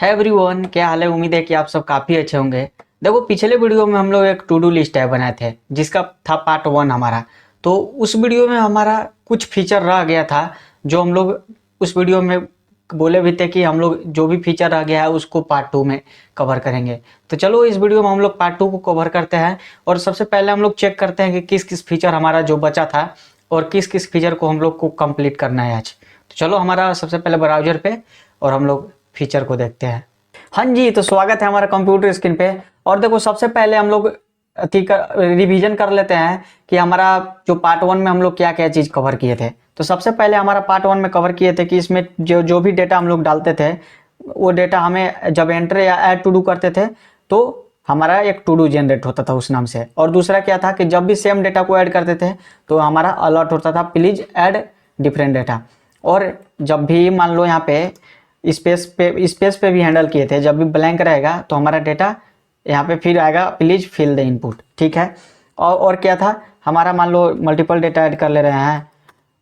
है एवरीवन, क्या हाल है। उम्मीद है कि आप सब काफ़ी अच्छे होंगे। देखो, पिछले वीडियो में हम लोग एक टू डू लिस्ट है बनाए थे जिसका था पार्ट 1 हमारा। तो उस वीडियो में हमारा कुछ फीचर रह गया था जो हम लोग उस वीडियो में बोले भी थे कि हम लोग जो भी फीचर रह गया है उसको पार्ट 2 में कवर करेंगे। तो चलो इस वीडियो में हम लोग पार्ट 2 को कवर करते हैं। और सबसे पहले हम लोग चेक करते हैं कि किस किस फीचर हमारा जो बचा था और किस किस फीचर को हम लोग को कंप्लीट करना है आज। तो चलो हमारा सबसे पहले ब्राउजर पे और हम लोग फीचर को देखते हैं। हाँ जी, तो स्वागत है हमारा कंप्यूटर स्क्रीन पे। और देखो, सबसे पहले हम लोग रिवीजन कर लेते हैं कि हमारा जो पार्ट 1 में हम लोग क्या क्या चीज़ कवर किए थे। तो सबसे पहले हमारा पार्ट 1 में कवर किए थे कि इसमें जो जो भी डेटा हम लोग डालते थे वो डेटा हमें जब एंटर या ऐड टू डू करते थे तो हमारा एक टू डू जनरेट होता था उस नाम से। और दूसरा क्या था कि जब भी सेम डेटा को ऐड करते थे तो हमारा अलर्ट होता था, प्लीज ऐड डिफरेंट डेटा। और जब भी मान लो यहाँ पे स्पेस पे भी हैंडल किए थे, जब भी ब्लैंक रहेगा तो हमारा डेटा यहाँ पे फिर आएगा, प्लीज फिल द इनपुट। ठीक है। और क्या था, हमारा मान लो मल्टीपल डेटा ऐड कर ले रहे हैं।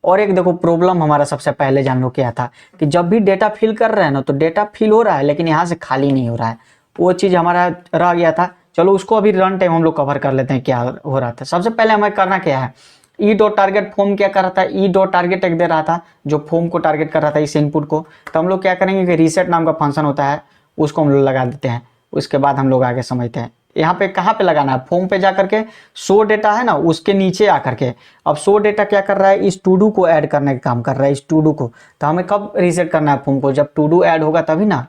और एक देखो प्रॉब्लम हमारा सबसे पहले जान लो क्या था कि जब भी डेटा फिल कर रहे हैं ना तो डेटा फिल हो रहा है लेकिन यहाँ से खाली नहीं हो रहा है। वो चीज़ हमारा रह गया था। चलो उसको अभी रन टाइम हम लोग कवर कर लेते हैं क्या हो रहा था। सबसे पहले हमें करना क्या है, ई डॉट टारगेट फॉर्म क्या कर रहा था, ई डॉट टारगेट एक दे रहा था जो फॉर्म को टारगेट कर रहा था इस इनपुट को। तो हम लोग क्या करेंगे कि रीसेट नाम का फंक्शन होता है उसको हम लोग लगा देते हैं। उसके बाद हम लोग आगे समझते हैं यहाँ पे कहाँ पे लगाना है। फॉर्म पे जा करके शो डेटा है ना, उसके नीचे आकर के अब शो डेटा क्या कर रहा है, इस टू डू को ऐड करने का काम कर रहा है, इस टू डू को। तो हमें कब रीसेट करना है फॉर्म को, जब टू डू ऐड होगा तभी ना।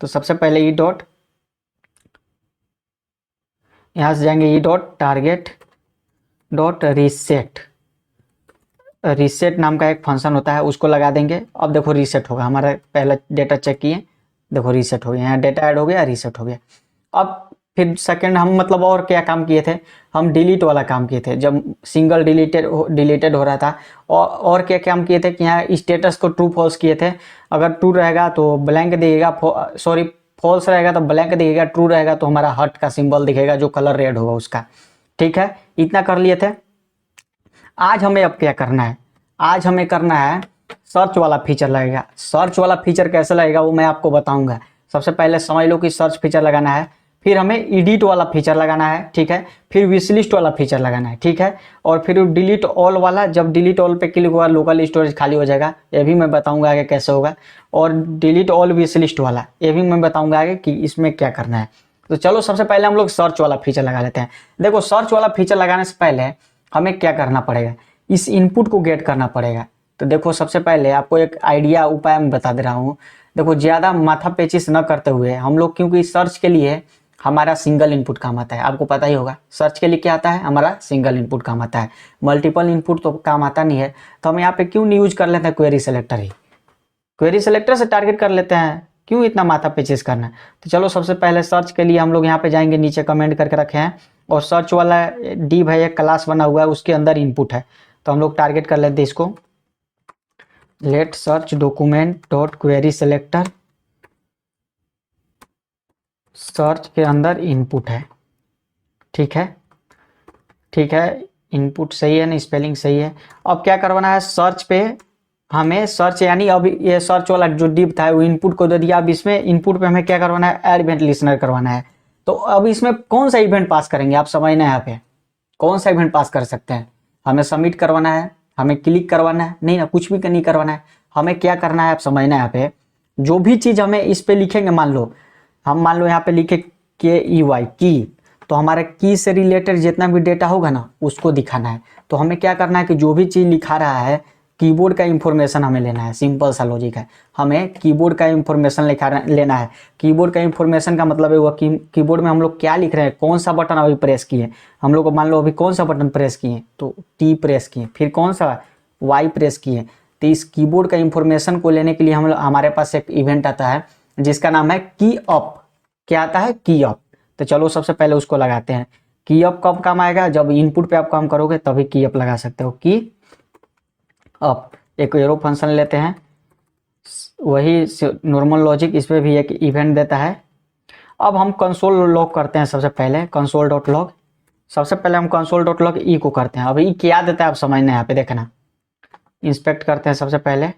तो सबसे पहले ई डॉट, यहाँ से जाएंगे E dot target dot reset. Reset नाम का एक फंक्शन होता है उसको लगा देंगे। अब देखो रीसेट होगा, हमारा पहला डेटा चेक किए, देखो रीसेट हो गया, यहाँ डेटा ऐड हो गया, रीसेट हो गया। अब फिर सेकंड हम मतलब और क्या काम किए थे, हम डिलीट वाला काम किए थे जब सिंगल डिलीटेड हो रहा था। और क्या काम किए थे कि यहाँ स्टेटस को ट्रू फॉल्स किए थे। अगर ट्रू रहेगा तो ब्लैंक दिखेगा, सॉरी फॉल्स रहेगा तो ब्लैंक दिखेगा, ट्रू रहेगा तो हमारा हर्ट का सिंबल दिखेगा जो कलर रेड होगा उसका। ठीक है, इतना कर लिए थे। आज हमें अब क्या करना है, आज हमें करना है सर्च वाला फीचर लगेगा। सर्च वाला फीचर कैसे लगेगा वो मैं आपको बताऊंगा। सबसे पहले समझ लो कि सर्च फीचर लगाना है, फिर हमें एडिट वाला फीचर लगाना है। ठीक है, फिर विश लिस्ट वाला फीचर लगाना है। ठीक है, और फिर डिलीट ऑल वाला, जब डिलीट ऑल पे क्लिक होगा लोकल स्टोरेज खाली हो जाएगा, ये भी मैं बताऊंगा आगे कैसे होगा। और डिलीट ऑल विश लिस्ट वाला ये भी मैं बताऊंगा आगे कि इसमें क्या करना है। तो चलो सबसे पहले हम लोग सर्च वाला फीचर लगा लेते हैं। देखो, सर्च वाला फीचर लगाने से पहले हमें क्या करना पड़ेगा, इस इनपुट को गेट करना पड़ेगा। तो देखो सबसे पहले आपको एक आइडिया उपाय मैं बता दे रहा हूँ। देखो, ज़्यादा माथा पेचिस न करते हुए हम लोग, क्योंकि सर्च के लिए हमारा सिंगल इनपुट काम आता है, आपको पता ही होगा सर्च के लिए क्या आता है, हमारा सिंगल इनपुट काम आता है, मल्टीपल इनपुट तो काम आता नहीं है। तो हम यहाँ पे क्यों नहीं यूज कर लेते हैं क्वेरी सेलेक्टर ही, क्वेरी सेलेक्टर से टारगेट कर लेते हैं, क्यों इतना माथा पेचिस करना है। तो चलो सबसे पहले सर्च के लिए हम लोग यहाँ पे जाएंगे, नीचे कमेंट करके रखे हैं और सर्च वाला डी भाई एक क्लास बना हुआ है उसके अंदर इनपुट है। तो हम लोग टारगेट कर लेते हैं इसको, let search document dot query selector, search के अंदर इनपुट है। ठीक है, ठीक है, इनपुट सही है ना, स्पेलिंग सही है। अब क्या करवाना है, सर्च पे हमें सर्च यानी अब ये सर्च वाला जो डिप था वो इनपुट को दे दिया। अब इसमें इनपुट पे हमें क्या करवाना है, ऐड इवेंट लिसनर करवाना है। तो अब इसमें कौन सा इवेंट पास करेंगे आप समझना है, यहाँ पे कौन सा इवेंट पास कर सकते हैं। हमें सबमिट करवाना है, हमें क्लिक करवाना है, नहीं ना, कुछ भी नहीं करवाना है। हमें क्या करना है आप समझना है, यहाँ पे जो भी चीज़ हमें इस पे लिखेंगे, मान लो यहाँ पे लिखे के ई वाई की, तो हमारे की से रिलेटेड जितना भी डेटा होगा ना उसको दिखाना है। तो हमें क्या करना है कि जो भी चीज़ लिखा रहा है कीबोर्ड का इंफॉर्मेशन हमें लेना है। सिंपल सा लॉजिक है, हमें कीबोर्ड का इंफॉर्मेशन लेना है। कीबोर्ड का इंफॉर्मेशन का मतलब है वो कीबोर्ड में हम लोग क्या लिख रहे हैं, कौन सा बटन अभी प्रेस किए, हम लोग मान लो अभी कौन सा बटन प्रेस किए, तो टी प्रेस किए, फिर कौन सा वाई प्रेस किए। तो इस कीबोर्ड का इंफॉर्मेशन को लेने के लिए हमारे पास एक इवेंट आता है जिसका नाम है की अप। क्या आता है, की अप। तो चलो सबसे पहले उसको लगाते हैं। की अप कब काम आएगा, जब इनपुट पे आप काम करोगे तभी की अप लगा सकते हो, की अप। एक एरो फंक्शन लेते हैं, वही नॉर्मल लॉजिक इस पे भी एक इवेंट देता है। अब हम कंसोल लॉग करते हैं, सबसे पहले कंसोल डॉट लॉग, सबसे पहले हम कंसोल डॉट लॉग ई को करते हैं। अब ई क्या देता है आप समझना है, यहाँ पे देखना, इंस्पेक्ट करते हैं सबसे पहले,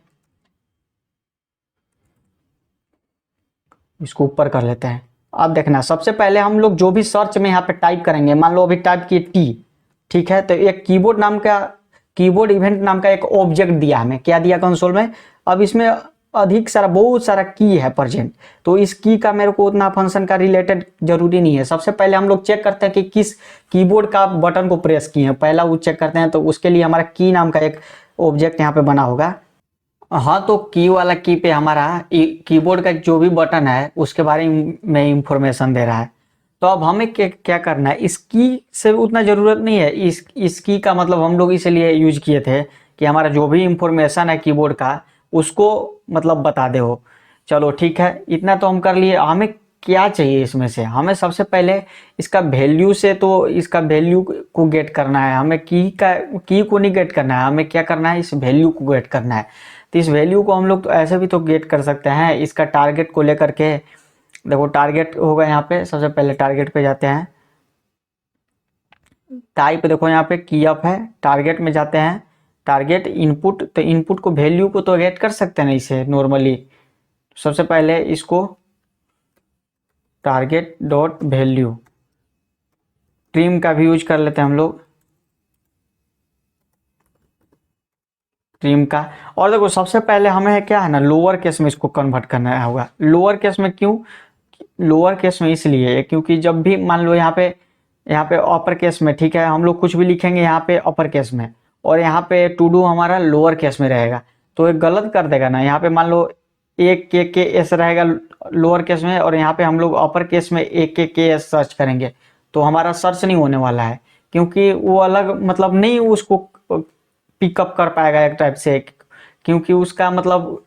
इसको ऊपर कर लेते हैं। अब देखना, सबसे पहले हम लोग जो भी सर्च में यहाँ पे टाइप करेंगे, मान लो अभी टाइप किए टी, ठीक है, तो एक कीबोर्ड इवेंट नाम का एक ऑब्जेक्ट दिया हमें, क्या दिया कंसोल में। अब इसमें अधिक सारा बहुत सारा की है प्रेजेंट, तो इस की का मेरे को उतना फंक्शन का रिलेटेड जरूरी नहीं है। सबसे पहले हम लोग चेक करते हैं कि किस कीबोर्ड का बटन को प्रेस किए हैं, पहला वो चेक करते हैं। तो उसके लिए हमारा की नाम का एक ऑब्जेक्ट यहाँ पे बना होगा। हाँ, तो की वाला की पे हमारा कीबोर्ड का जो भी बटन है उसके बारे में इंफॉर्मेशन दे रहा है। तो अब हमें क्या करना है, इस की से उतना ज़रूरत नहीं है। इस की का मतलब हम लोग इसलिए यूज किए थे कि हमारा जो भी इंफॉर्मेशन है कीबोर्ड का उसको मतलब बता दे हो। चलो ठीक है, इतना तो हम कर लिए। हमें क्या चाहिए इसमें से, हमें सबसे पहले इसका वैल्यू से, तो इसका वैल्यू को गेट करना है हमें। की को नहीं गेट करना है, हमें क्या करना है, इस वैल्यू को गेट करना है। तो इस वैल्यू को हम लोग तो ऐसे भी तो गेट कर सकते हैं इसका टारगेट को लेकर के। देखो टारगेट होगा यहाँ पे, सबसे पहले टारगेट पे जाते हैं, टाइप देखो यहाँ पे की अप है, टारगेट में जाते हैं, टारगेट इनपुट, तो इनपुट को वैल्यू को तो गेट कर सकते हैं ना इसे नॉर्मली। सबसे पहले इसको टारगेट डॉट वैल्यू, ट्रिम का भी यूज कर लेते हैं हम लोग, ट्रिम का। और देखो सबसे पहले हमें क्या है ना, लोअर केस में इसको कन्वर्ट करना होगा। लोअर केस में क्यों, लोअर केस में इसलिए क्योंकि जब भी मान लो यहाँ पे अपर केस में, ठीक है, हम लोग कुछ भी लिखेंगे यहाँ पे अपर केस में, और यहाँ पे टू डू हमारा लोअर केस में रहेगा, तो ये गलत कर देगा ना। यहाँ पे मान लो एक के एस रहेगा लोअर केस में, और यहाँ पे हम लोग अपर केस में एक के एस सर्च करेंगे, तो हमारा सर्च नहीं होने वाला है, क्योंकि वो अलग मतलब नहीं उसको पिकअप कर पाएगा एक टाइप से, क्योंकि उसका मतलब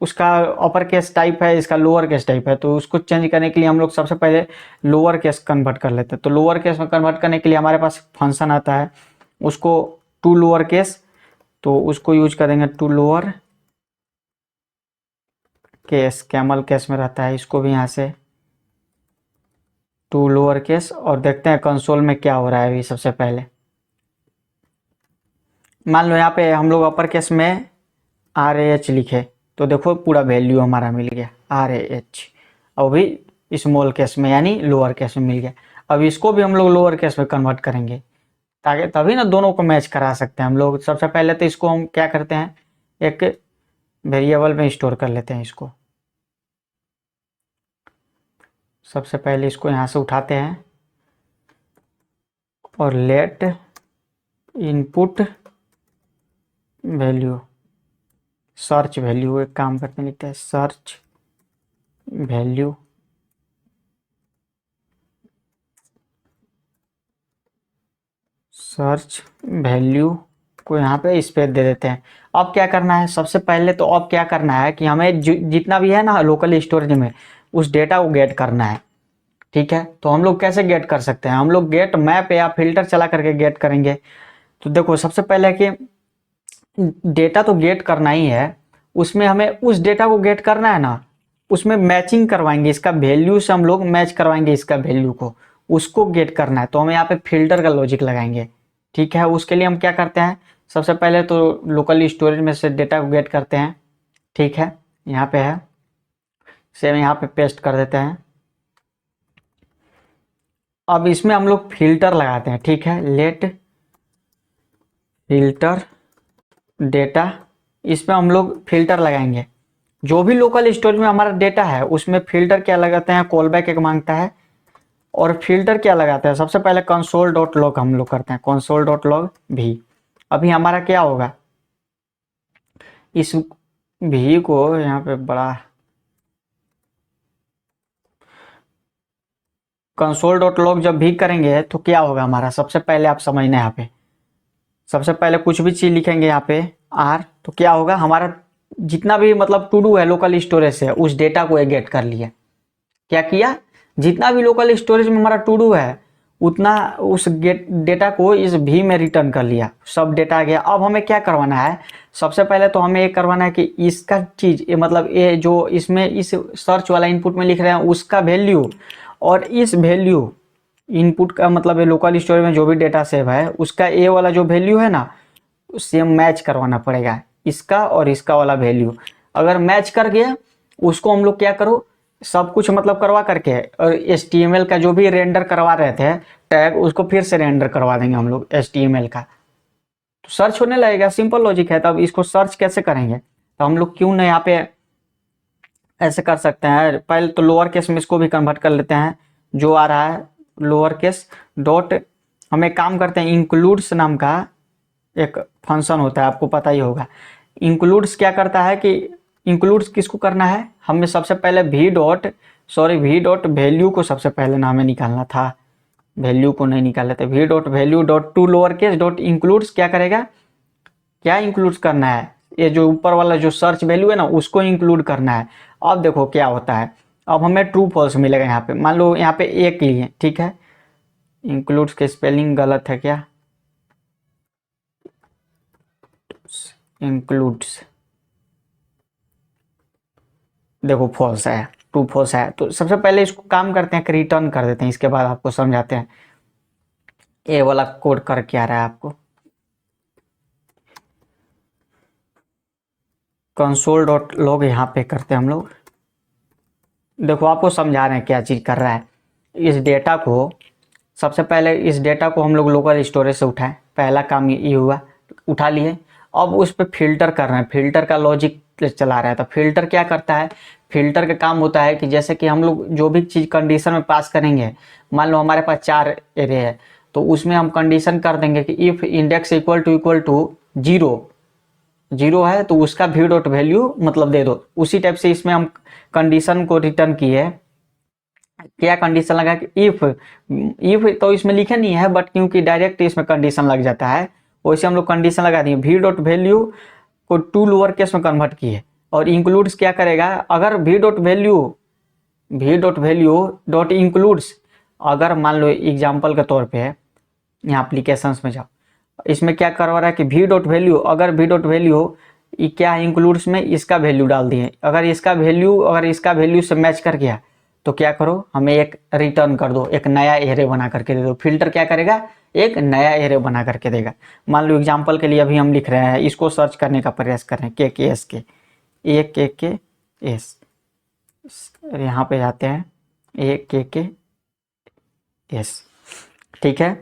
उसका अपर केस टाइप है, इसका लोअर केस टाइप है। तो उसको चेंज करने के लिए हम लोग सबसे पहले लोअर केस कन्वर्ट कर लेते हैं। तो लोअर केस में कन्वर्ट करने के लिए हमारे पास फंक्शन आता है, उसको टू लोअर केस, तो उसको यूज करेंगे to lower case, camel case में रहता है, इसको भी यहाँ से टू लोअर केस। और देखते हैं कंसोल में क्या हो रहा है। अभी सबसे पहले मान लो यहाँ पे हम लोग अपर केस में RAH लिखे, तो देखो पूरा वैल्यू हमारा मिल गया RAH। अब भी स्मॉल केस में यानी लोअर केस में मिल गया। अब इसको भी हम लोग लोअर केस में कन्वर्ट करेंगे, ताकि तभी ना दोनों को मैच करा सकते हैं हम लोग। सबसे पहले तो इसको हम क्या करते हैं, एक वेरिएबल में स्टोर कर लेते हैं इसको। सबसे पहले इसको यहाँ से उठाते हैं और let input value, search value, एक काम करते हैं, लिखते हैं सर्च वैल्यू, सर्च वैल्यू को यहाँ पे स्पेस दे देते हैं। अब क्या करना है, सबसे पहले तो अब क्या करना है कि हमें जितना भी है ना लोकल स्टोरेज में, उस डेटा को गेट करना है। ठीक है, तो हम लोग कैसे गेट कर सकते हैं, हम लोग गेट मैप या फिल्टर चला करके गेट करेंगे। तो देखो सबसे पहले कि डेटा तो गेट करना ही है, उसमें हमें उस डेटा को गेट करना है ना, उसमें मैचिंग करवाएंगे, इसका वैल्यू से हम लोग मैच करवाएंगे इसका वैल्यू को, उसको गेट करना है। तो हम यहाँ पे फिल्टर का लॉजिक लगाएंगे। ठीक है, उसके लिए हम क्या करते हैं, सबसे पहले तो लोकल स्टोरेज में से डेटा को गेट करते हैं। ठीक है, यहाँ पे है, सेम यहाँ पे पेस्ट कर देते हैं। अब इसमें हम लोग फिल्टर लगाते हैं। ठीक है, लेट फिल्टर डेटा, इसमें हम लोग फिल्टर लगाएंगे। जो भी लोकल स्टोरेज में हमारा डेटा है उसमें फिल्टर क्या लगाते हैं, कॉलबैक एक मांगता है, और फिल्टर क्या लगाते हैं, सबसे पहले कंसोल डॉट लॉग हम लोग करते हैं, कंसोल डॉट लॉग भी। अभी हमारा क्या होगा, इस भी को यहाँ पे बड़ा, कंसोल डॉट लॉग जब भी करेंगे तो क्या होगा हमारा, सबसे पहले आप समझना यहाँ पे, सबसे पहले कुछ भी चीज लिखेंगे यहाँ पे R, तो क्या होगा हमारा जितना भी मतलब टू डू है लोकल स्टोरेज से, उस डेटा को गेट कर लिया। क्या किया, जितना भी लोकल स्टोरेज में हमारा टू डू है उतना उस डेटा को इस भी में रिटर्न कर लिया, सब डेटा आ गया। अब हमें क्या करवाना है, सबसे पहले तो हमें ये करवाना है कि इसका चीज ये मतलब ये जो इसमें इस सर्च वाला इनपुट में लिख रहे हैं उसका वैल्यू, और इस वैल्यू इनपुट का मतलब ये लोकल स्टोरेज में जो भी डेटा सेव है उसका ये वाला जो वैल्यू है ना, उससे मैच करवाना पड़ेगा इसका और इसका वाला वैल्यू। अगर मैच कर गया उसको हम लोग क्या करो, सब कुछ मतलब करवा करके, और HTML का जो भी रेंडर करवा रहे थे टैग, उसको फिर से रेंडर करवा देंगे हम लोग HTML का, तो सर्च होने लगेगा। सिंपल लॉजिक है। तब इसको सर्च कैसे करेंगे, तो हम लोग क्यों ना यहाँ पे ऐसे कर सकते हैं। पहले तो लोअर केस में इसको भी कन्वर्ट कर लेते हैं, जो आ रहा है लोअर केस डॉट, हम एक काम करते हैं, इंक्लूड्स नाम का एक फंक्शन होता है, आपको पता ही होगा। इंक्लूड्स क्या करता है कि इंक्लूड्स किसको करना है, हमें सबसे पहले वी डॉट वैल्यू को सबसे पहले ना हमें निकालना था, वैल्यू को नहीं निकाल लेते। V dot value dot to lower case dot includes क्या करेगा, क्या इंक्लूड करना है, ये जो ऊपर वाला जो सर्च वैल्यू है ना उसको इंक्लूड करना है। अब देखो क्या होता है, अब हमें ट्रू फॉल्स मिलेगा यहाँ पे। मान लो यहाँ पे एक लिए, ठीक है, इंक्लूड्स के स्पेलिंग गलत है क्या, इंक्लूड्स, देखो फॉल्स है, ट्रू फॉल्स है। तो सबसे पहले इसको काम करते हैं कि रिटर्न कर देते हैं, इसके बाद आपको समझाते हैं ये वाला कोड कर क्या रहा है आपको। कंसोल डॉट लॉग यहाँ पे करते हैं हम लोग। देखो आपको समझा रहे हैं क्या चीज़ कर रहा है। इस डेटा को सबसे पहले इस डेटा को हम लोग लोकल स्टोरेज से उठाएं, पहला काम ये हुआ, उठा लिए। अब उस पर फिल्टर कर रहे हैं, फिल्टर का लॉजिक चला रहा है। तो फिल्टर क्या करता है, फिल्टर का काम होता है कि जैसे कि हम लोग जो भी चीज़ कंडीशन में पास करेंगे, मान लो हमारे पास 4 एरे है, तो उसमें हम कंडीशन कर देंगे कि if index equal to zero है तो उसका वी डॉट वैल्यू मतलब दे दो। उसी टाइप से इसमें हम कंडीशन को रिटर्न किए, क्या कंडीशन लगा कि इफ तो इसमें लिखे नहीं है, बट क्योंकि डायरेक्ट इसमें कंडीशन लग जाता है, वैसे हम लोग कंडीशन लगा दिए, वी डॉट वैल्यू को टू लोअर केस में कन्वर्ट किए। और इंक्लूड्स क्या करेगा, अगर V dot value dot includes, अगर मान लो एग्जाम्पल के तौर पे यहाँ एप्लीकेशंस में जाओ, इसमें क्या करवा रहा है कि वी डॉट वैल्यू, अगर वी डॉट वैल्यू क्या इंक्लूड्स में इसका वैल्यू डाल दिए, अगर इसका वैल्यू से मैच कर गया तो क्या करो, हमें एक रिटर्न कर दो, एक नया एरे बना करके दे दो। फिल्टर क्या करेगा, एक नया एरे बना करके देगा। मान लो एग्जांपल के लिए अभी हम लिख रहे हैं, इसको सर्च करने का प्रयास कर रहे हैं, के एस, यहाँ पे जाते हैं के एस, ठीक है।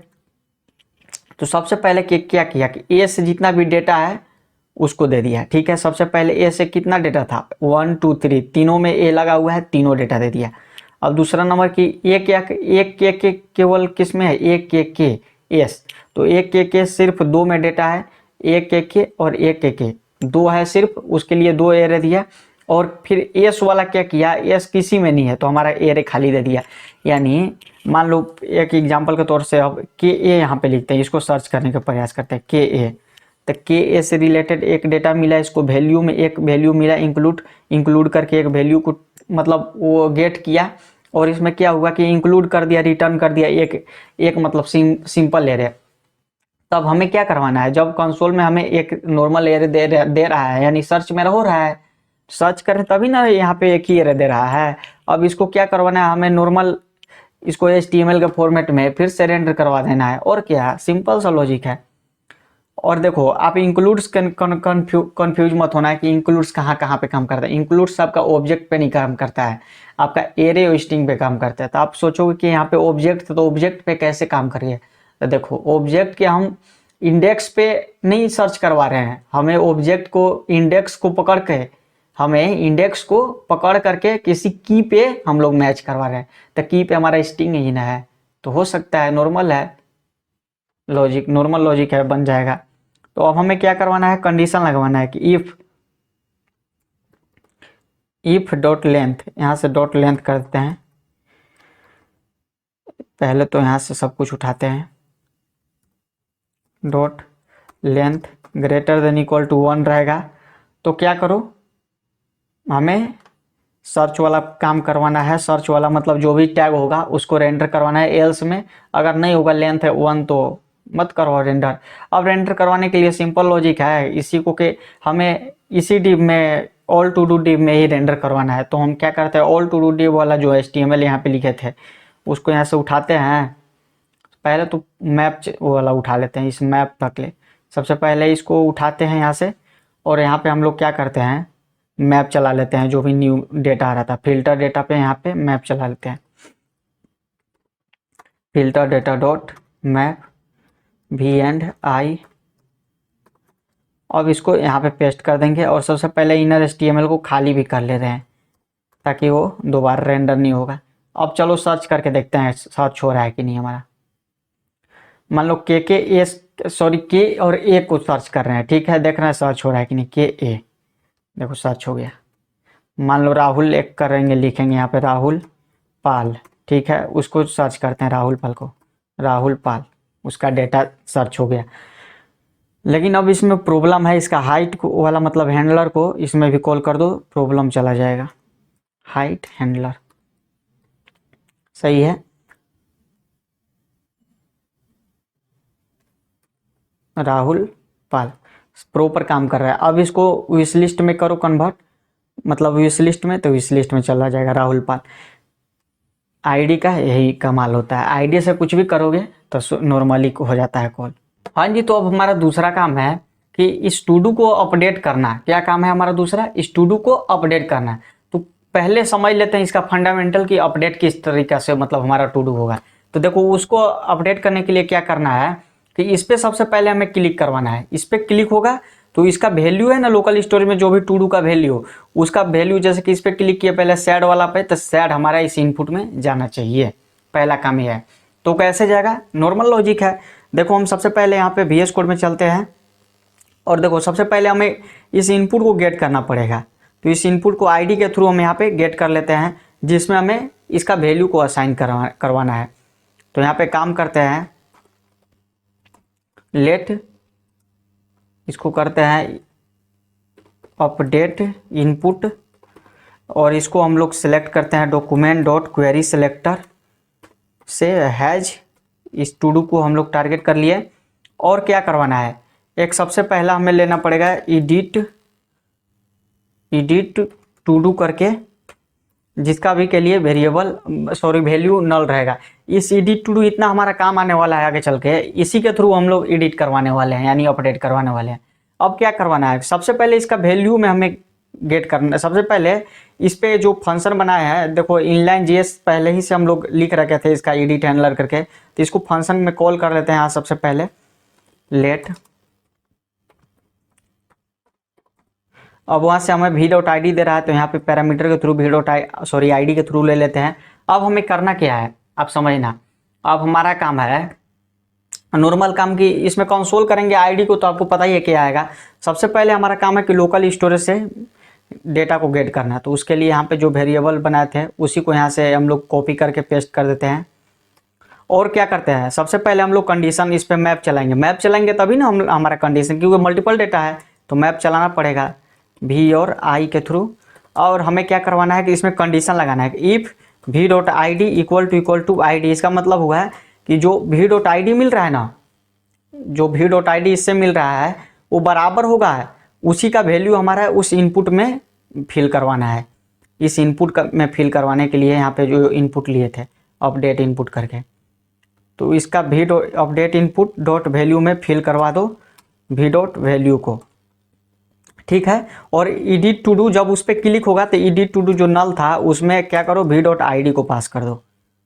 तो सबसे पहले क्या किया कि ए से जितना भी डेटा है उसको दे दिया, ठीक है। सबसे पहले ए से कितना डेटा था, 1 2 3, तीनों में ए लगा हुआ है, तीनों डेटा दे दिया। अब दूसरा नंबर की एक के केवल किस में है, एक के एस, तो एक के सिर्फ 2 में डेटा है, एक के और एक के 2 है सिर्फ, उसके लिए 2 एरे दिया। और फिर एस वाला क्या किया, एस किसी में नहीं है तो हमारा एरे खाली दे दिया। यानी मान लो एक एग्जांपल के तौर से अब के ए यहाँ पे लिखते हैं, इसको सर्च करने का प्रयास करते हैं, के ए, तो के ए से रिलेटेड एक डेटा मिला, इसको वैल्यू में एक वैल्यू मिला, इंक्लूड करके एक वैल्यू को मतलब वो गेट किया। और इसमें क्या हुआ कि इंक्लूड कर दिया, रिटर्न कर दिया एक मतलब सिंपल एरे। तब हमें क्या करवाना है, जब कंसोल में हमें एक नॉर्मल एरे दे रहा है, यानी सर्च में हो रहा है, सर्च करें तभी ना यहाँ पे एक ही एरे दे रहा है। अब इसको क्या करवाना है, हमें नॉर्मल इसको HTML के फॉर्मेट में फिर से रेंडर करवा देना है, और क्या, सिंपल सा लॉजिक है। और देखो आप इंक्लूड्स कंफ्यूज मत होना है कि इंक्लूड्स कहाँ पे काम करता है। इंक्लूड्स आपका ऑब्जेक्ट पे नहीं काम करता है, आपका एरे और स्ट्रिंग पे काम करता है। तो आप सोचोगे कि यहाँ पे ऑब्जेक्ट, तो ऑब्जेक्ट पे कैसे काम करिए, तो देखो ऑब्जेक्ट के हम इंडेक्स पे नहीं सर्च करवा रहे हैं, हमें ऑब्जेक्ट को इंडेक्स को पकड़ करके किसी की पे हम लोग मैच करवा रहे हैं। तो की पे हमारा स्ट्रिंग ही ना है, तो हो सकता है नॉर्मल लॉजिक है, बन जाएगा। तो अब हमें क्या करवाना है, कंडीशन लगवाना है कि इफ डॉट लेंथ, यहाँ से डॉट लेंथ कर देते हैं। पहले तो यहाँ से सब कुछ उठाते हैं, dot length greater than equal to 1 रहेगा। तो क्या करो, हमें सर्च वाला काम करवाना है। सर्च वाला मतलब जो भी टैग होगा उसको रेंडर करवाना है एल्स में, अगर नहीं होगा लेंथ है 1 तो मत करो रेंडर। अब रेंडर करवाने के लिए सिंपल लॉजिक है, इसी को के हमें इसी डिव में ऑल टू डू डिव में ही रेंडर करवाना है। तो हम क्या करते हैं, ऑल टू डू डिव वाला जो HTML यहाँ पे लिखे थे उसको यहाँ से उठाते हैं। पहले तो मैप वाला उठा लेते हैं, इस मैप तक ले सबसे पहले इसको उठाते हैं यहाँ से, और यहाँ पे हम लोग क्या करते हैं, मैप चला लेते हैं, जो भी न्यू डेटा आ रहा था फिल्टर डेटा पे यहाँ पे मैप चला लेते हैं, filter data dot map v&i। अब इसको यहाँ पे पेस्ट कर देंगे और सबसे पहले इनर HTML को खाली भी कर ले रहे हैं ताकि वो दोबारा रेंडर नहीं होगा। अब चलो सर्च करके देखते हैं सर्च हो रहा है कि नहीं हमारा। मान लो के और ए को सर्च कर रहे हैं, ठीक है, देख रहे हैं सर्च हो रहा है कि नहीं, KA, देखो सर्च हो गया। मान लो राहुल एक करेंगे, लिखेंगे यहाँ पे राहुल पाल, ठीक है, उसको सर्च करते हैं राहुल पाल को, राहुल पाल, उसका डेटा सर्च हो गया। लेकिन अब इसमें प्रॉब्लम है, इसका हाइट को वाला मतलब हैंडलर को इसमें भी कॉल कर दो, प्रॉब्लम चला जाएगा। हाइट हैंडलर सही है, राहुल पाल प्रॉपर काम कर रहा है। अब इसको विश लिस्ट में करो कन्वर्ट, मतलब विश लिस्ट में, तो विश लिस्ट में चला जाएगा राहुल पाल। आईडी का यही कमाल होता है, आईडी से कुछ भी करोगे तो नॉर्मली हो जाता है कॉल। हाँ जी, तो अब हमारा दूसरा काम है कि इस टू डू को अपडेट करना। क्या काम है हमारा दूसरा? इस टू डू को अपडेट करना। तो पहले समझ लेते हैं इसका फंडामेंटल कि अपडेट किस तरीके से मतलब हमारा टू डू होगा। तो देखो, उसको अपडेट करने के लिए क्या करना है कि इस पर सबसे पहले हमें क्लिक करवाना है। इस पर क्लिक होगा तो इसका वैल्यू है ना, लोकल स्टोरेज में जो भी टू डू का वैल्यू, उसका वैल्यू जैसे कि इस पर क्लिक किया पहले सैड वाला पे, तो सैड हमारा इस इनपुट में जाना चाहिए। पहला काम ये है। तो कैसे जाएगा? नॉर्मल लॉजिक है। देखो, हम सबसे पहले यहाँ पे VS कोड में चलते हैं और देखो सबसे पहले हमें इस इनपुट को गेट करना पड़ेगा। तो इस इनपुट को आईडी के थ्रू हम यहाँ पे गेट कर लेते हैं, जिसमें हमें इसका वैल्यू को असाइन करवाना है। तो यहाँ पे काम करते हैं, लेट, इसको करते हैं अपडेट इनपुट और इसको हम लोग सेलेक्ट करते हैं डॉक्यूमेंट डॉट क्वेरी सेलेक्टर से हैज। इस टू डू को हम लोग टारगेट कर लिए। और क्या करवाना है, एक सबसे पहला हमें लेना पड़ेगा एडिट टू डू करके, जिसका भी के लिए वैल्यू नल रहेगा। इस एडिट टू डू इतना हमारा काम आने वाला है आगे चल के, इसी के थ्रू हम लोग एडिट करवाने वाले हैं, यानी अपडेट करवाने वाले हैं। अब क्या करवाना है, सबसे पहले इसका वैल्यू में हमें गेट करना है। सबसे पहले इस पे जो फंक्शन बनाया है, देखो इनलाइन JS पहले ही से हम लोग लिख रखे थे इसका एडिट हैंडलर करके, तो इसको फंक्शन में कॉल कर लेते हैं। यहाँ सबसे पहले लेट, अब वहाँ से हमें v.id दे रहा है, तो यहाँ पे पैरामीटर के थ्रू id के थ्रू ले लेते हैं। अब हमें करना क्या है, आप समझना। अब हमारा काम है नॉर्मल काम की, इसमें कंसोल करेंगे आईडी को, तो आपको पता ही है क्या आएगा। सबसे पहले हमारा काम है कि लोकल स्टोरेज से डेटा को गेट करना है। तो उसके लिए यहाँ पे जो वेरिएबल बनाए थे उसी को यहाँ से हम लोग कॉपी करके पेस्ट कर देते हैं। और क्या करते हैं, सबसे पहले हम लोग कंडीशन इस पर मैप चलाएंगे तभी ना हमारा कंडीशन, क्योंकि मल्टीपल डेटा है तो मैप चलाना पड़ेगा v और i के थ्रू। और हमें क्या करवाना है कि इसमें कंडीशन लगाना है कि if v.id equal to id। इसका मतलब हुआ है कि जो v.id मिल रहा है ना, जो v.id इससे मिल रहा है वो बराबर होगा उसी का वैल्यू हमारा उस इनपुट में फिल करवाना है। इस इनपुट में फिल करवाने के लिए यहाँ पे जो इनपुट लिए थे अपडेट इनपुट करके, तो इसका अपडेट इनपुट डॉट वैल्यू में फिल करवा दो v.value को, ठीक है। और एडिट टू डू जब उस पर क्लिक होगा तो एडिट टू डू जो नल था उसमें क्या करो, v.id को पास कर दो।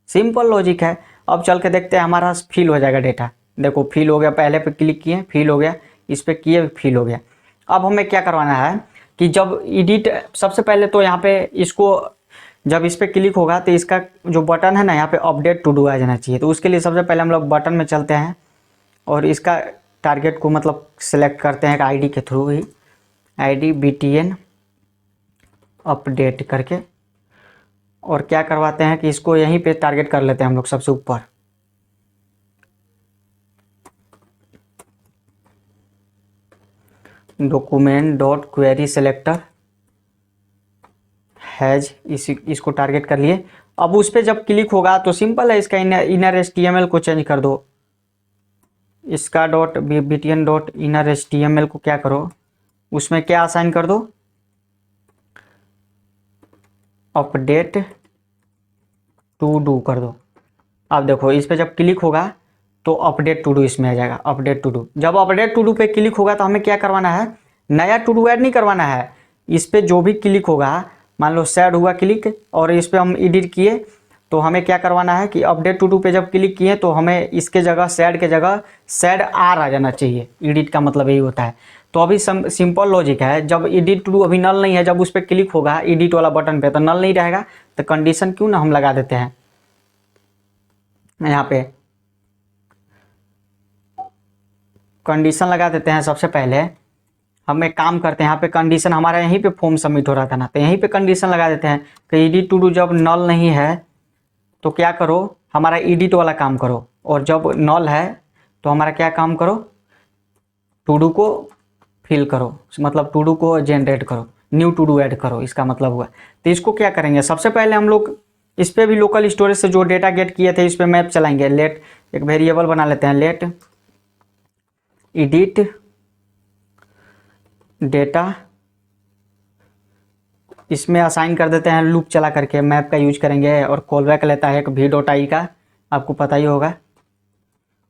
सिंपल लॉजिक है। अब चल के देखते हैं हमारा फिल हो जाएगा डेटा। देखो फिल हो गया, पहले पे क्लिक किए फिल हो गया, इस पर किए फिल हो गया। अब हमें क्या करवाना है कि जब एडिट, सबसे पहले तो यहाँ पे इसको जब इस पर क्लिक होगा तो इसका जो बटन है ना यहाँ पे अपडेट टू डू आ जाना चाहिए। तो उसके लिए सबसे पहले हम लोग बटन में चलते हैं और इसका टारगेट को मतलब सेलेक्ट करते हैं आईडी के थ्रू ही, आईडी btn अपडेट करके। और क्या करवाते हैं कि इसको यहीं पे टारगेट कर लेते हैं हम लोग सबसे ऊपर। Document dot query selector has, इसको टारगेट कर लिए। अब उस पर जब क्लिक होगा तो सिंपल है, इसका इनर HTML को चेंज कर दो। इसका btn डॉट इनर HTML को क्या करो, उसमें क्या असाइन कर दो, अपडेट टू डू कर दो। अब देखो इस पे जब क्लिक होगा तो अपडेट टू डू इसमें आ जाएगा, अपडेट टू डू। जब अपडेट टू डू पे क्लिक होगा तो हमें क्या करवाना है, नया टू डू ऐड नहीं करवाना है, इस पर जो भी क्लिक होगा, मान लो सैड हुआ क्लिक और इस पर हम एडिट किए, तो हमें क्या करवाना है कि अपडेट टू डू पे जब क्लिक किए तो हमें इसके जगह सैड के जगह सैड आर आ जाना चाहिए। एडिट का मतलब यही होता है। तो अभी सिंपल लॉजिक है, जब एडिट टू डू अभी नल नहीं है, जब उस पर क्लिक होगा एडिट वाला बटन पे तो नल नहीं रहेगा, तो कंडीशन क्यों ना हम लगा देते हैं यहाँ पे, कंडीशन लगा देते हैं। सबसे पहले हम एक काम करते हैं, यहाँ पे कंडीशन हमारा यहीं पे फॉर्म सबमिट हो रहा था ना, तो यहीं पे कंडीशन लगा देते हैं कि एडिट टू डू जब नल नहीं है तो क्या करो, हमारा एडिट वाला काम करो, और जब नल है तो हमारा क्या काम करो, टू डू को फिल करो, मतलब टू डू को जनरेट करो, न्यू टू डू ऐड करो, इसका मतलब हुआ। तो इसको क्या करेंगे, सबसे पहले हम लोग इस पर भी लोकल स्टोरेज से जो डेटा गेट किए थे इस पर मैप चलाएंगे। लेट एक वेरिएबल बना लेते हैं, लेट एडिट डेटा, इसमें असाइन कर देते हैं लूप चला करके, मैप का यूज करेंगे, और कॉल बैक लेता है एक भी डॉट आई का, आपको पता ही होगा।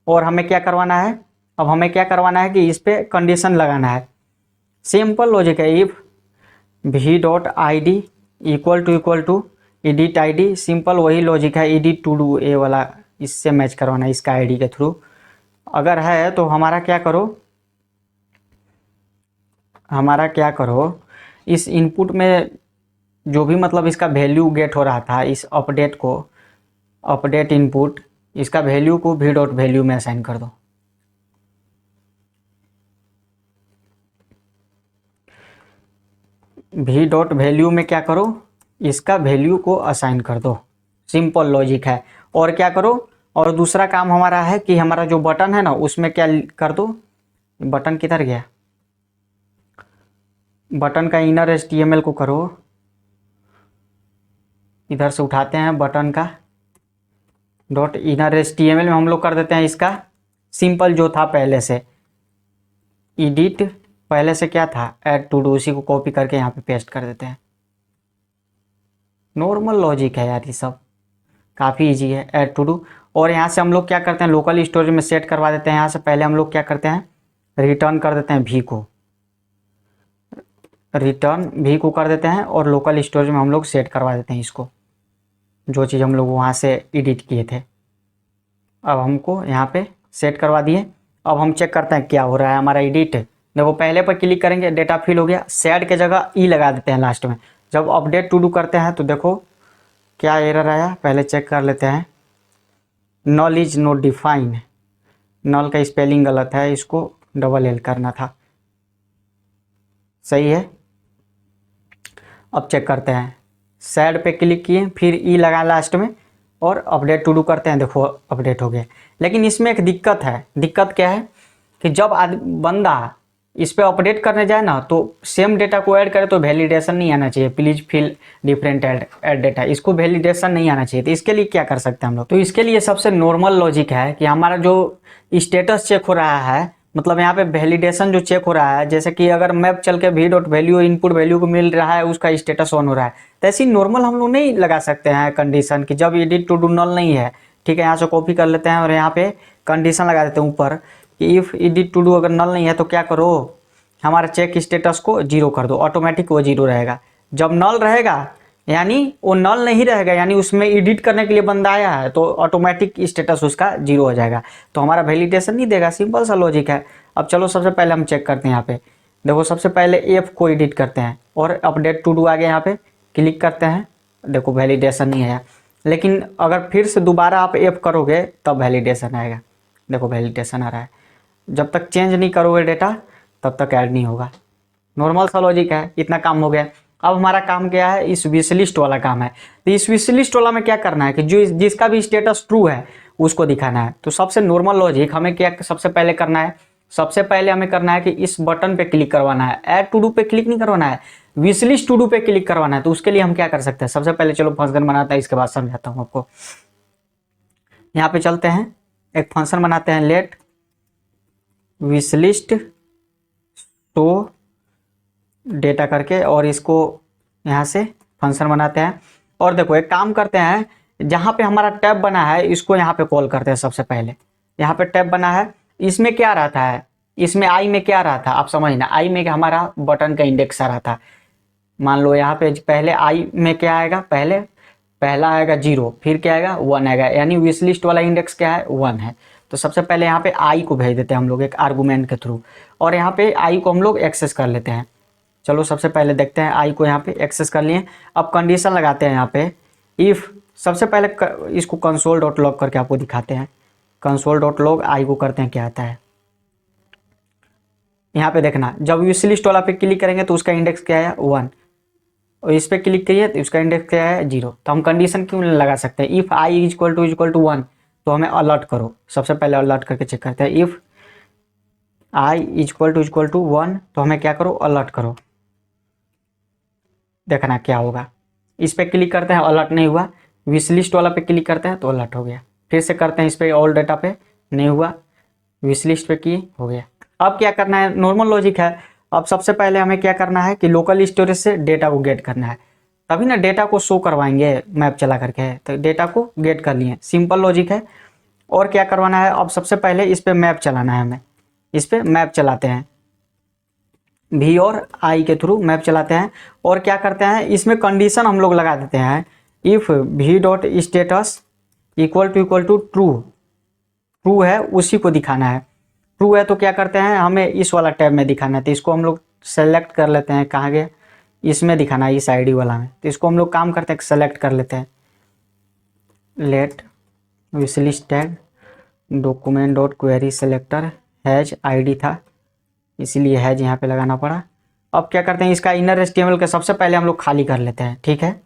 और हमें क्या करवाना है, अब हमें क्या करवाना है कि इस पर कंडीशन लगाना है। सिंपल लॉजिक है, if b dot I D equal to edit I D, simple वही लॉजिक है, एडिट टू डू ए वाला, इससे मैच करवाना है इसका आईडी के थ्रू। अगर है तो हमारा क्या करो, इस इनपुट में जो भी मतलब इसका वैल्यू गेट हो रहा था, इस अपडेट को, अपडेट इनपुट, इसका वैल्यू को भी डॉट वैल्यू में असाइन कर दो। भी डॉट वैल्यू में क्या करो, इसका वैल्यू को असाइन कर दो। सिंपल लॉजिक है। और क्या करो, और दूसरा काम हमारा है कि हमारा जो बटन है ना उसमें क्या कर दो, बटन किधर गया, बटन का इनर HTML को करो, इधर से उठाते हैं बटन का डॉट इनर HTML में हम लोग कर देते हैं इसका सिंपल जो था पहले से, एडिट पहले से क्या था ऐड टू डू, उसी को कॉपी करके यहाँ पे पेस्ट कर देते हैं। नॉर्मल लॉजिक है यार, ये सब काफ़ी इजी है, ऐड टू डू। और यहाँ से हम लोग क्या करते हैं, लोकल स्टोरेज में सेट करवा देते हैं। यहाँ से पहले हम लोग क्या करते हैं, रिटर्न कर देते हैं भी को, रिटर्न भी को कर देते हैं, और लोकल स्टोरेज में हम लोग सेट करवा देते हैं इसको, जो चीज़ हम लोग वहाँ से एडिट किए थे। अब हमको यहाँ पे सेट करवा दिए। अब हम चेक करते हैं क्या हो रहा है हमारा एडिट। देखो पहले पर क्लिक करेंगे, डेटा फिल हो गया, सैड के जगह ई लगा देते हैं लास्ट में। जब अपडेट टू डू करते हैं तो देखो क्या एरर आया, पहले चेक कर लेते हैं। नल इज नॉट डिफाइन, नल का स्पेलिंग गलत है, इसको डबल एल करना था, सही है। अब चेक करते हैं, सैड पे क्लिक किए, फिर ई लगा लास्ट में, और अपडेट टू डू करते हैं, देखो अपडेट हो गया। लेकिन इसमें एक दिक्कत है, दिक्कत क्या है कि जब बंदा इस पे अपडेट करने जाए ना तो सेम डेटा को ऐड करे तो वैलिडेशन नहीं आना चाहिए, please fill different add data, इसको वैलिडेशन नहीं आना चाहिए। तो इसके लिए क्या कर सकते हैं हम लोग, तो इसके लिए सबसे नॉर्मल लॉजिक है कि हमारा जो स्टेटस चेक हो रहा है, मतलब यहाँ पे वैलिडेशन जो चेक हो रहा है, जैसे कि अगर मैप चल के भी डॉट वैल्यू इनपुट वैल्यू को मिल रहा है, उसका स्टेटस ऑन हो रहा है, तो ऐसी नॉर्मल हम लोग नहीं लगा सकते हैं कंडीशन कि जब एडिट टू डू नल नहीं है। ठीक है, यहाँ से कॉपी कर लेते हैं और यहाँ पे कंडीशन लगा देते हैं ऊपर कि इफ़ एडिट टू डू अगर नल नहीं है तो क्या करो, हमारा चेक स्टेटस को जीरो कर दो, ऑटोमेटिक वो जीरो रहेगा। जब नल रहेगा यानी वो नल नहीं रहेगा, यानी उसमें एडिट करने के लिए बंदा आया है तो ऑटोमेटिक स्टेटस उसका जीरो हो जाएगा, तो हमारा वैलिडेशन नहीं देगा। सिंपल सा लॉजिक है। अब चलो सबसे पहले हम चेक करते हैं, यहाँ पे देखो सबसे पहले एफ को एडिट करते हैं और अपडेट टू डू आ गया, यहाँ पे क्लिक करते हैं, देखो वैलिडेशन नहीं आया। लेकिन अगर फिर से दोबारा आप एफ करोगे तब वैलिडेशन आएगा, देखो वैलिडेशन आ रहा है। जब तक चेंज नहीं करोगे डेटा तब तक ऐड नहीं होगा। नॉर्मल सा लॉजिक है, इतना काम हो गया। अब हमारा काम क्या है, इस विश लिस्ट वाला काम है। तो इस विश लिस्ट वाला में क्या करना है कि जो जिसका भी स्टेटस ट्रू है उसको दिखाना है। तो सबसे नॉर्मल लॉजिक हमें क्या सबसे पहले करना है, सबसे पहले हमें करना है कि इस बटन पे क्लिक करवाना है, ऐड टू डू पे क्लिक नहीं करवाना है, विश लिस्ट टू डू पे क्लिक करवाना है। तो उसके लिए हम क्या कर सकते हैं, सबसे पहले चलो फंक्शन बनाते हैं, इसके बाद समझाता हूँ आपको। यहाँ पे चलते हैं, एक फंक्शन बनाते हैं, लेट विश लिस्ट तो डेटा करके, और इसको यहाँ से फंक्शन बनाते हैं। और देखो एक काम करते हैं, जहाँ पे हमारा टैब बना है इसको यहाँ पे कॉल करते हैं। सबसे पहले यहाँ पे टैब बना है, इसमें क्या रहता है, इसमें आई में क्या रहा था आप समझना, आई में हमारा बटन का इंडेक्स आ रहा था। मान लो यहाँ पे पहले आई में क्या आएगा, पहला आएगा 0, फिर क्या आएगा 1 आएगा, यानी विश लिस्ट वाला इंडेक्स क्या है 1 है। तो सबसे पहले यहाँ पे आई को भेज देते हैं हम लोग एक आर्गूमेंट के थ्रू, और यहाँ पे आई को हम लोग एक्सेस कर लेते हैं। चलो सबसे पहले देखते हैं, आई को यहाँ पे एक्सेस कर लिए। अब कंडीशन लगाते हैं यहाँ पे, इफ़ सबसे पहले इसको कंसोल डॉट लॉग करके आपको दिखाते हैं। कंसोल डॉट लॉग आई को करते हैं, क्या आता है यहाँ पे देखना। जब विश लिस्ट वाला पे क्लिक करेंगे तो उसका इंडेक्स क्या है 1, और इस पर क्लिक करिए तो उसका इंडेक्स क्या है 0। तो हम कंडीशन क्यों लगा सकते हैं, इफ़ आई इक्वल टू 1 तो हमें अलर्ट करो। सबसे पहले अलर्ट करके चेक करते हैं, इफ़ आई इक्वल टू 1 तो हमें क्या करो, अलर्ट करो। देखना क्या होगा, इस पर क्लिक करते हैं अलर्ट नहीं हुआ, विश लिस्ट वाला पे क्लिक करते हैं तो अलर्ट हो गया। फिर से करते हैं इस पर, ऑल डाटा पे नहीं हुआ, विश लिस्ट पे की हो गया। अब क्या करना है, नॉर्मल लॉजिक है। अब सबसे पहले हमें क्या करना है कि लोकल स्टोरेज से डेटा को गेट करना है, तभी ना डेटा को शो करवाएंगे मैप चला करके। तो डेटा को गेट कर लिए, सिंपल लॉजिक है। और क्या करवाना है, अब सबसे पहले इस पर मैप चलाना है हमें। इस पर मैप चलाते हैं, भी और आई के थ्रू मैप चलाते हैं। और क्या करते हैं, इसमें कंडीशन हम लोग लगा देते हैं, if b dot status equal to true है, उसी को दिखाना है। ट्रू है तो क्या करते हैं, हमें इस वाला टैब में दिखाना है। तो इसको हम लोग सेलेक्ट कर लेते हैं, कहाँ गया, इसमें दिखाना है, इस आईडी वाला में। तो इसको हम लोग काम करते हैं, सेलेक्ट कर लेते हैं, let wish list tag document dot query selector has ID था, इसीलिए हैज यहाँ पे लगाना पड़ा। अब क्या करते हैं, इसका इनर एचटीएमएल का सबसे पहले हम लोग खाली कर लेते हैं, ठीक है।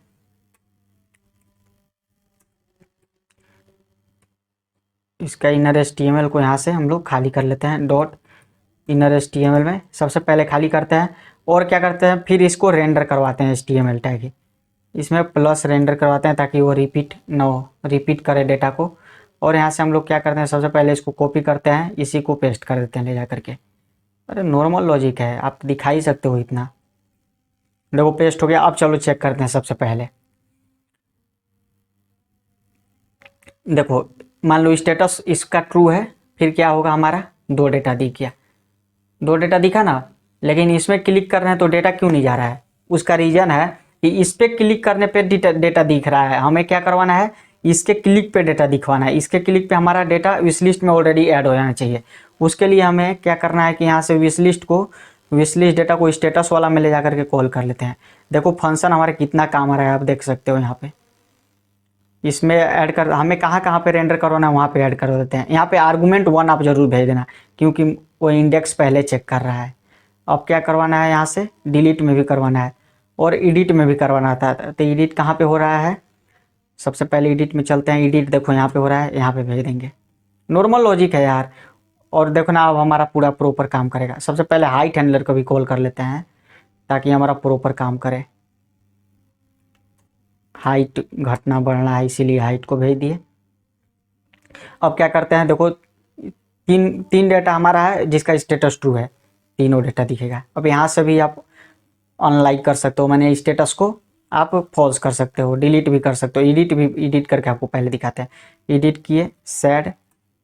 इसका इनर एचटीएमएल को यहाँ से हम लोग खाली कर लेते हैं, डॉट इनर एचटीएमएल में सबसे पहले खाली करते हैं। और क्या करते हैं, फिर इसको रेंडर करवाते हैं एचटीएमएल टैग, इसमें प्लस रेंडर करवाते हैं ताकि वो रिपीट ना हो, रिपीट करे डेटा को। और यहाँ से हम लोग क्या करते हैं, सबसे पहले इसको कॉपी करते हैं, इसी को पेस्ट कर देते हैं ले जा करके। अरे नॉर्मल लॉजिक है, आप दिखा ही सकते हो इतना। देखो पेस्ट हो गया। अब चलो चेक करते हैं। सबसे पहले देखो, मान लो स्टेटस इसका ट्रू है, फिर क्या होगा, हमारा 2 डेटा दिख गया, 2 डेटा दिखा ना। लेकिन इसमें क्लिक कर रहे हैं तो डेटा क्यों नहीं जा रहा है, उसका रीज़न है कि इस पर क्लिक करने पे डेटा दिख रहा है। हमें क्या करवाना है, इसके क्लिक पे डेटा दिखवाना है। इसके क्लिक पे हमारा डेटा विश लिस्ट में ऑलरेडी ऐड हो जाना चाहिए। उसके लिए हमें क्या करना है कि यहाँ से विश लिस्ट डेटा को स्टेटस वाला में ले जा करके कॉल कर लेते हैं। देखो फंक्शन हमारा कितना काम आ रहा है, आप देख सकते हो यहाँ पे। इसमें ऐड कर, हमें कहाँ कहाँ पे रेंडर करवाना है वहाँ पे ऐड कर देते हैं। यहाँ पे आर्गूमेंट 1 आप जरूर भेज देना, क्योंकि वो इंडेक्स पहले चेक कर रहा है। अब क्या करवाना है, यहाँ से डिलीट में भी करवाना है और एडिट में भी करवाना था। तो एडिट कहाँ पे हो रहा है, सबसे पहले एडिट में चलते हैं। एडिट देखो यहाँ पे हो रहा है, यहाँ पे भेज देंगे। नॉर्मल लॉजिक है यार। और देखो ना, अब हमारा पूरा प्रॉपर काम करेगा। सबसे पहले हाइट हैंडलर को भी कॉल कर लेते हैं ताकि हमारा प्रॉपर काम करे। हाइट घटना बढ़ना है, इसीलिए हाइट को भेज दिए। अब क्या करते हैं, देखो तीन डेटा हमारा है जिसका स्टेटस ट्रू है, तीनों डेटा दिखेगा। अब यहाँ से भी आप अनलाइक कर सकते हो, मैंने स्टेटस को आप फॉल्स कर सकते हो, डिलीट भी कर सकते हो, एडिट भी, एडिट करके आपको पहले दिखाते हैं। एडिट किए, सैड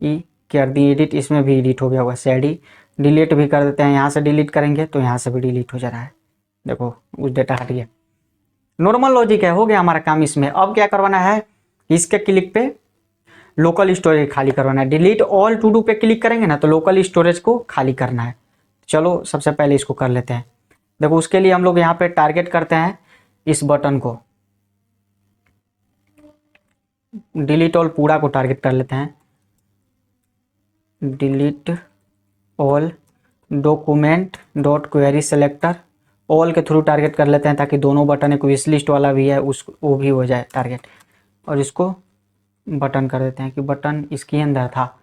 ई कर दी एडिट, इसमें भी एडिट हो गया होगा, सैड ई। डिलीट भी कर देते हैं, यहाँ से डिलीट करेंगे तो यहाँ से भी डिलीट हो जा रहा है। देखो उस डेटा हट गया। नॉर्मल लॉजिक है, हो गया हमारा काम इसमें। अब क्या करवाना है, इसके क्लिक पे लोकल स्टोरेज खाली करवाना है। डिलीट ऑल टू डू पे क्लिक करेंगे ना तो लोकल स्टोरेज को खाली करना है। चलो सबसे पहले इसको कर लेते हैं। देखो उसके लिए हम लोग यहाँ पे टारगेट करते हैं इस बटन को, डिलीट ऑल पूरा को टारगेट कर लेते हैं। Delete all document dot query selector all के थ्रू टारगेट कर लेते हैं ताकि दोनों बटन, एक विश लिस्ट वाला भी है उस वो भी हो जाए टारगेट। और इसको बटन कर देते हैं कि बटन इसके अंदर था,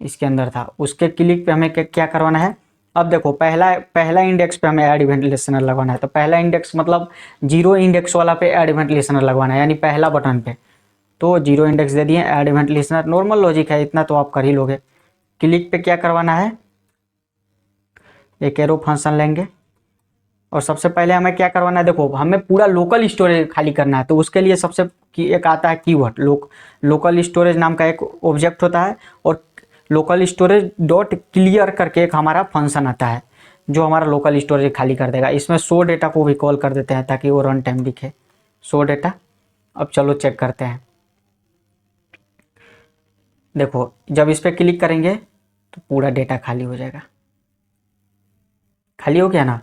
इसके अंदर था। उसके क्लिक पे हमें क्या करवाना है। अब देखो पहला इंडेक्स पे हमें ऐड इवेंट लिसनर लगवाना है। तो पहला इंडेक्स मतलब 0 इंडेक्स वाला पे ऐड इवेंट लिसनर लगवाना है, यानी पहला बटन पे। तो 0 इंडेक्स दे दिए, add event listener. Normal logic है, इतना तो आप कर ही लोगे। क्लिक पे क्या करवाना है, एक एरो फंक्शन लेंगे और सबसे पहले हमें क्या करवाना है, देखो हमें पूरा लोकल स्टोरेज खाली करना है। तो उसके लिए सबसे एक आता है कीवर्ड, लोकल स्टोरेज नाम का एक ऑब्जेक्ट होता है और लोकल स्टोरेज डॉट क्लियर करके एक हमारा फंक्शन आता है। जो हमारा लोकल स्टोरेज खाली कर देगा। इसमें शो डेटा को भी कॉल कर देते हैं ताकि वो रन टाइम दिखे। शो डेटा, अब चलो चेक करते हैं। देखो जब इस पर क्लिक करेंगे तो पूरा डेटा खाली हो जाएगा। खाली हो गया ना।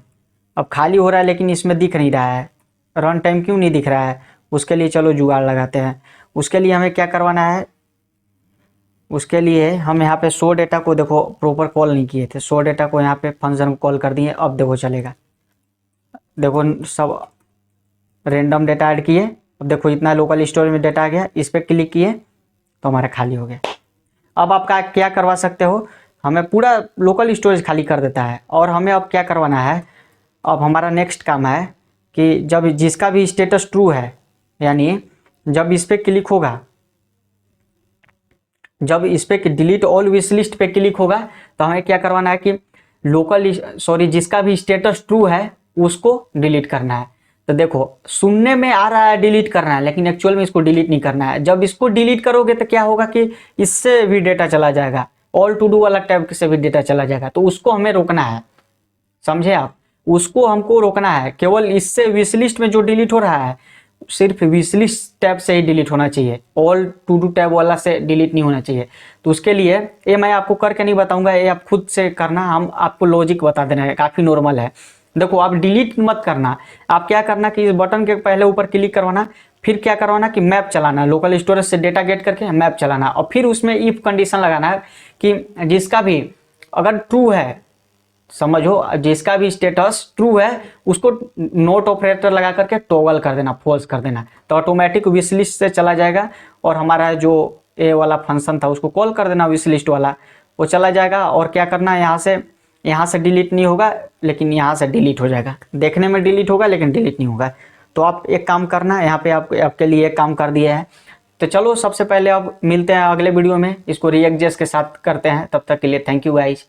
अब खाली हो रहा है लेकिन इसमें दिख नहीं रहा है, रन टाइम क्यों नहीं दिख रहा है? उसके लिए चलो जुगाड़ लगाते हैं। उसके लिए हमें क्या करवाना है, उसके लिए हम यहाँ पे शो डेटा को देखो प्रॉपर कॉल नहीं किए थे, शो डेटा को यहाँ पे फंक्शन को कॉल कर दिए। अब देखो चलेगा, देखो सब रेंडम डेटा ऐड किए। अब देखो इतना लोकल स्टोरेज में डेटा आ गया, इस पर क्लिक किए तो हमारा खाली हो गया। अब आप क्या करवा सकते हो, हमें पूरा लोकल स्टोरेज खाली कर देता है। और हमें अब क्या करवाना है, अब हमारा नेक्स्ट काम है कि जब जिसका भी स्टेटस ट्रू है, यानी जब इस पर क्लिक होगा, जब इस पर डिलीट ऑल विश लिस्ट पे क्लिक होगा तो हमें क्या करवाना है कि जिसका भी स्टेटस ट्रू है उसको डिलीट करना है। तो देखो सुनने में आ रहा है डिलीट करना है, लेकिन एक्चुअल में इसको डिलीट नहीं करना है। जब इसको डिलीट करोगे तो क्या होगा कि इससे भी डेटा चला जाएगा, ऑल टू डू वाला टैब से भी डेटा चला जाएगा। तो उसको हमें रोकना है, समझे आप? उसको हमको रोकना है। केवल इससे विश लिस्ट में जो डिलीट हो रहा है सिर्फ विश लिस्ट टैब से ही डिलीट होना चाहिए, ऑल टू डू टैब वाला से डिलीट नहीं होना चाहिए। तो उसके लिए ये मैं आपको करके नहीं बताऊंगा, ये आप खुद से करना, हम आपको लॉजिक बता देना है, काफ़ी नॉर्मल है। देखो आप डिलीट मत करना, आप क्या करना कि इस बटन के पहले ऊपर क्लिक करवाना, फिर क्या करवाना कि मैप चलाना, लोकल स्टोरेज से डेटा गेट करके मैप चलाना, और फिर उसमें इफ कंडीशन लगाना है कि जिसका भी अगर ट्रू है, समझो जिसका भी स्टेटस ट्रू है उसको नोट ऑपरेटर लगा करके टॉगल कर देना, फॉल्स कर देना, तो ऑटोमेटिक विश लिस्ट से चला जाएगा। और हमारा जो ए वाला फंक्शन था उसको कॉल कर देना विश लिस्ट वाला, वो चला जाएगा। और क्या करना है, यहाँ से डिलीट नहीं होगा लेकिन यहाँ से डिलीट हो जाएगा। देखने में डिलीट होगा लेकिन डिलीट नहीं होगा। तो आप एक काम करना, यहाँ पे आपके लिए एक काम कर दिया है। तो चलो सबसे पहले अब मिलते हैं अगले वीडियो में, इसको रिएक्ट.js के साथ करते हैं। तब तक के लिए थैंक यू गाइज।